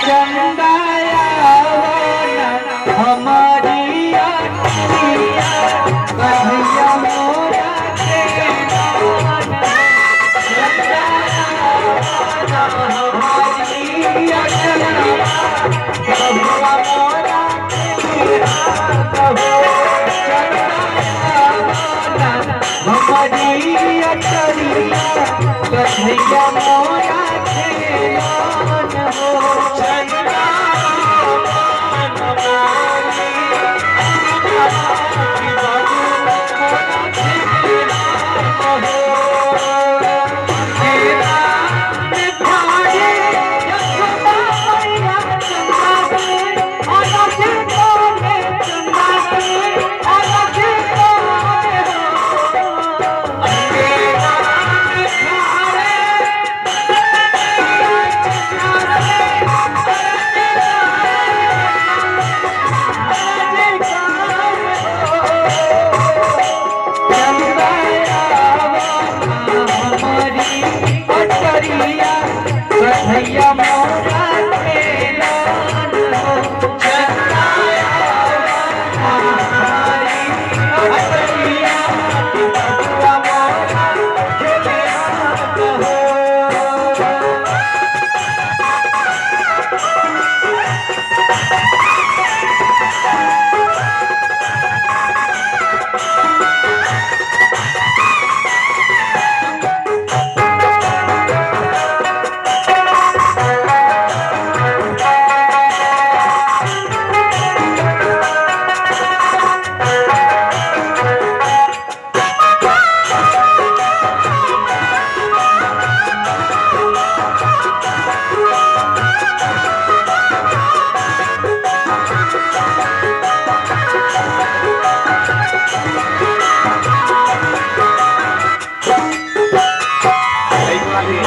चंदाया हमारी अखिया कन्हैया मोरा के लान हमारी अखिया कन्हैया मोरा के लान हमारी अखिया कन्हैया मोरा के लान हो चंदा कन्हैया मोरा के लान हो चंदाया हमारी अखिया कन्हैया मोरा के लान हो।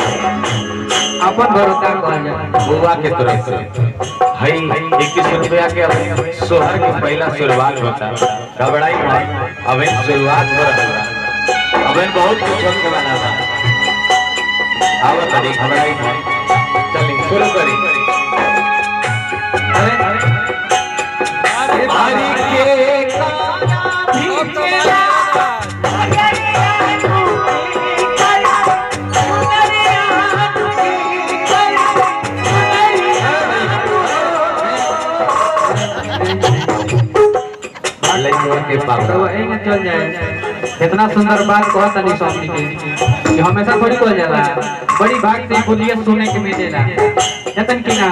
अपन भरोसा कहल जाए बुआ के तरफ से हई 21 रुपया के सोहर के पहला शुरुआत होता घबराई भाई अब शुरुआत हो रहा अब बहुत कुछ के बना था आवत नहीं घबराई भाई चलिए शुरू करी हरि के काया भीखेला के पापा चल जाए। इतना सुंदर बात कहता नहीं स्वामी के कि हमेशा बड़ी कह जाला बड़ी भाग से बोलिए सुने के मिलेला जतन की ना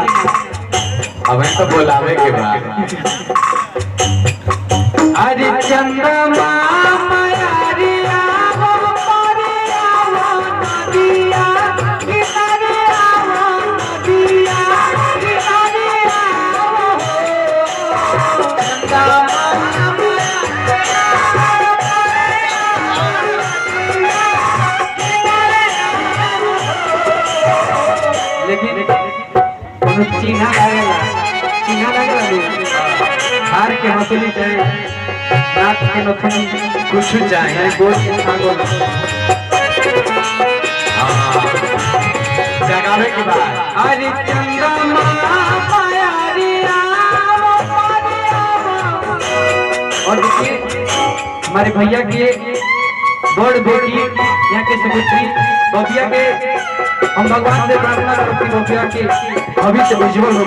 अब तो बोलावे के बाद अरे चंद्रमा मायारी आवो परिया नदिया किनारे आवो नदिया किनारे आवो चंद्रमा लेकिन चिन्हा लगेला हार के हंसली चाहे नाच के नथनी कुछ चाहे गोल के मांगो जगावे के बाद अरे चंद्रमा मायारी आवो परिया और देखिए हमारे भैया की बड़ बेटी यहाँ के सपुत्री बबिया के हम भगवान से प्रार्थना करते हैं बबिया के भविष्य उज्जवल हो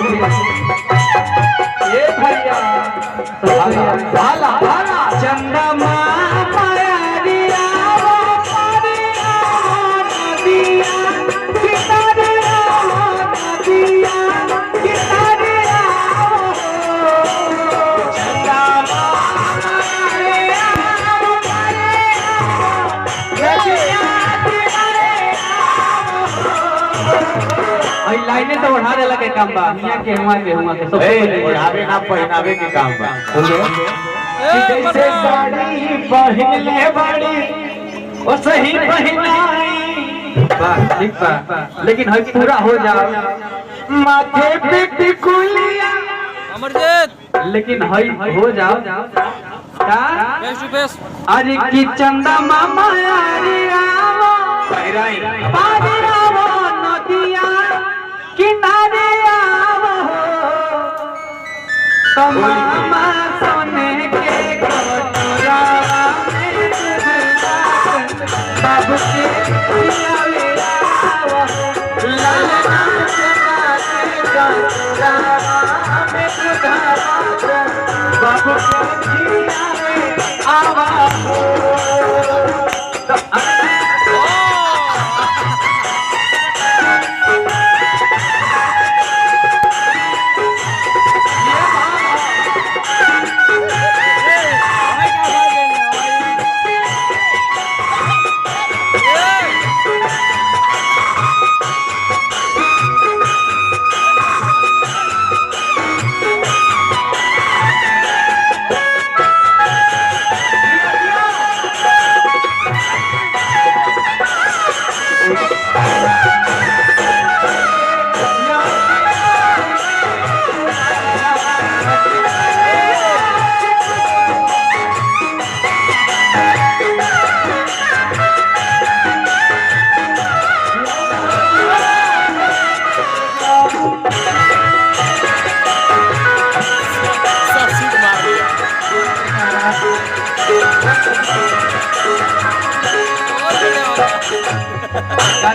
ये भैया भाला भाला चंद्रमा मायारी आवो परिया नदिया किनारे आवो नदिया किनारे आवो चंद्रमा मायारी आवो परिया नदिया आई लाइने तो बढ़ा देला के काम बा मियां के हुआ के सब बढ़ावे ना पहनावे के काम बा जैसे साड़ी पहनले बाड़ी ओ सही पहनाई बा ठीक बा लेकिन हई पूरा हो जाओ माथे पे टिकुलिया अमरजीत लेकिन हई हो जाओ का फेस टू फेस अरे की चंदा मामा यारी आवो पहिराई पानी आवो नदिया किनारे आवो तो मामा सोने के कोठरा में गुजरात बाबू के खियावे आवा ललना के कोठरा में गुजरात बाबू के खियावे आवा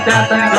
चाचा